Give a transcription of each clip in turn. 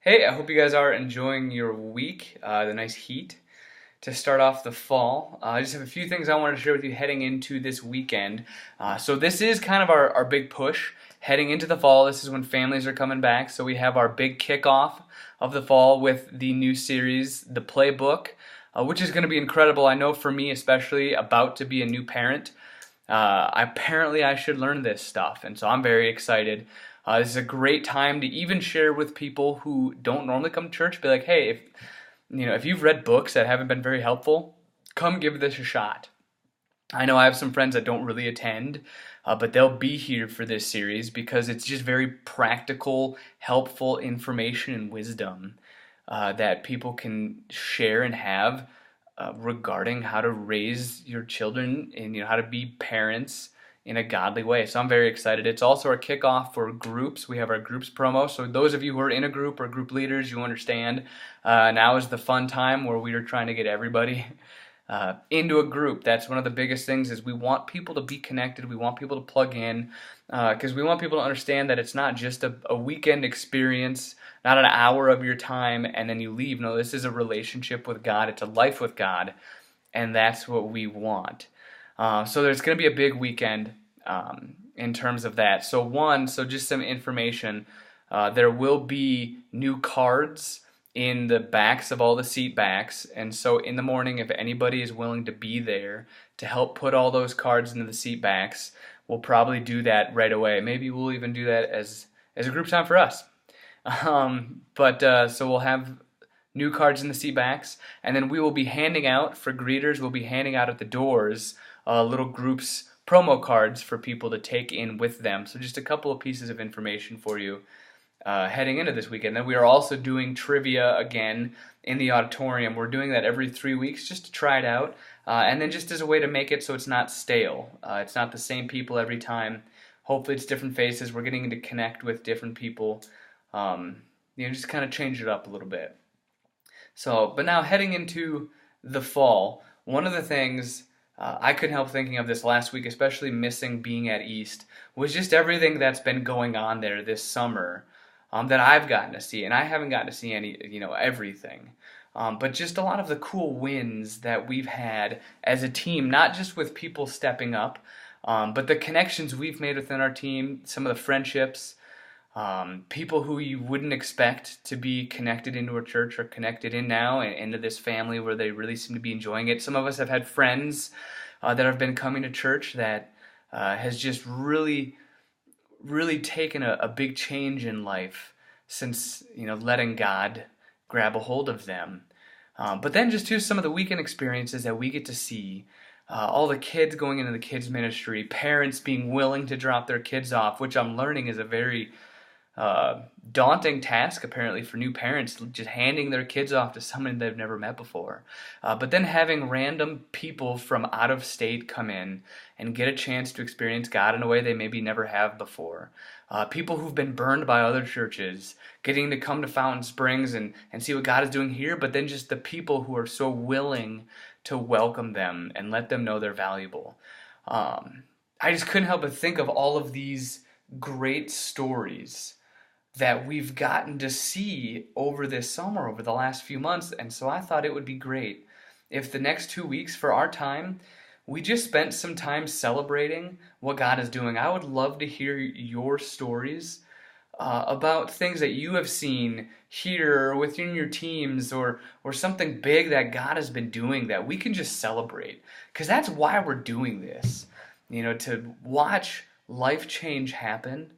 Hey, I hope you guys are enjoying your week, the nice heat to start off the fall. I just have a few things I wanted to share with you heading into this weekend. So this is kind of our big push heading into the fall. This is when families are coming back. So we have our big kickoff of the fall with the new series, The Playbook, which is going to be incredible. I know for me, especially about to be a new parent, apparently I should learn this stuff, and so I'm very excited. This is a great time to even share with people who don't normally come to church. Be like, hey, if you've read books that haven't been very helpful, come give this a shot. I know I have some friends that don't really attend, but they'll be here for this series because it's just very practical, helpful information and wisdom that people can share and have regarding how to raise your children and how to be parents in a godly way. So I'm very excited. It's also our kickoff for groups. We have our groups promo. So those of you who are in a group or group leaders, you understand now is the fun time where we are trying to get everybody into a group. That's one of the biggest things is we want people to be connected. We want people to plug in because we want people to understand that it's not just a weekend experience, not an hour of your time and then you leave. No, this is a relationship with God. It's a life with God, and that's what we want. So there's going to be a big weekend in terms of that. So just some information. There will be new cards in the backs of all the seat backs. And so in the morning, if anybody is willing to be there to help put all those cards into the seat backs, we'll probably do that right away. Maybe we'll even do that as a group time for us. So we'll have new cards in the seat backs, and then we will be handing out, for greeters, we'll be handing out at the doors little groups promo cards for people to take in with them. So just a couple of pieces of information for you heading into this weekend. Then we are also doing trivia again in the auditorium. We're doing that every 3 weeks just to try it out, and then just as a way to make it so it's not stale. It's not the same people every time. Hopefully it's different faces. We're getting to connect with different people. Just kind of change it up a little bit. So, but now heading into the fall, one of the things I couldn't help thinking of this last week, especially missing being at East, was just everything that's been going on there this summer that I've gotten to see, and I haven't gotten to see everything. But just a lot of the cool wins that we've had as a team, not just with people stepping up, but the connections we've made within our team, some of the friendships, people who you wouldn't expect to be connected into a church are connected in now and into this family where they really seem to be enjoying it. Some of us have had friends that have been coming to church that has just really, really taken a big change in life since letting God grab a hold of them. But then just some of the weekend experiences that we get to see. All the kids going into the kids ministry, parents being willing to drop their kids off, which I'm learning is a very daunting task apparently for new parents, just handing their kids off to someone they've never met before. But then having random people from out of state come in and get a chance to experience God in a way they maybe never have before. People who've been burned by other churches, getting to come to Fountain Springs and see what God is doing here, but then just the people who are so willing to welcome them and let them know they're valuable. I just couldn't help but think of all of these great stories that we've gotten to see over this summer, over the last few months, and so I thought it would be great if the next 2 weeks for our time, we just spent some time celebrating what God is doing. I would love to hear your stories about things that you have seen here or within your teams or something big that God has been doing that we can just celebrate. Because that's why we're doing this. To watch life change happen,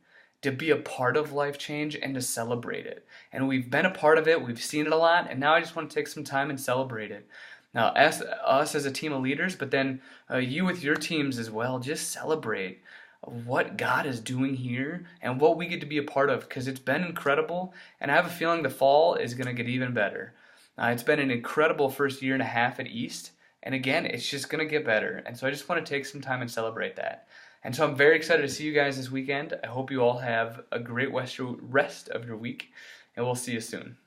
to be a part of life change, and to celebrate it. And we've been a part of it, we've seen it a lot, and now I just want to take some time and celebrate it. Now, us as a team of leaders, but then you with your teams as well, just celebrate what God is doing here and what we get to be a part of, because it's been incredible, and I have a feeling the fall is going to get even better. It's been an incredible first year and a half at East, and again, it's just going to get better, and so I just want to take some time and celebrate that. And so I'm very excited to see you guys this weekend. I hope you all have a great rest of your week, and we'll see you soon.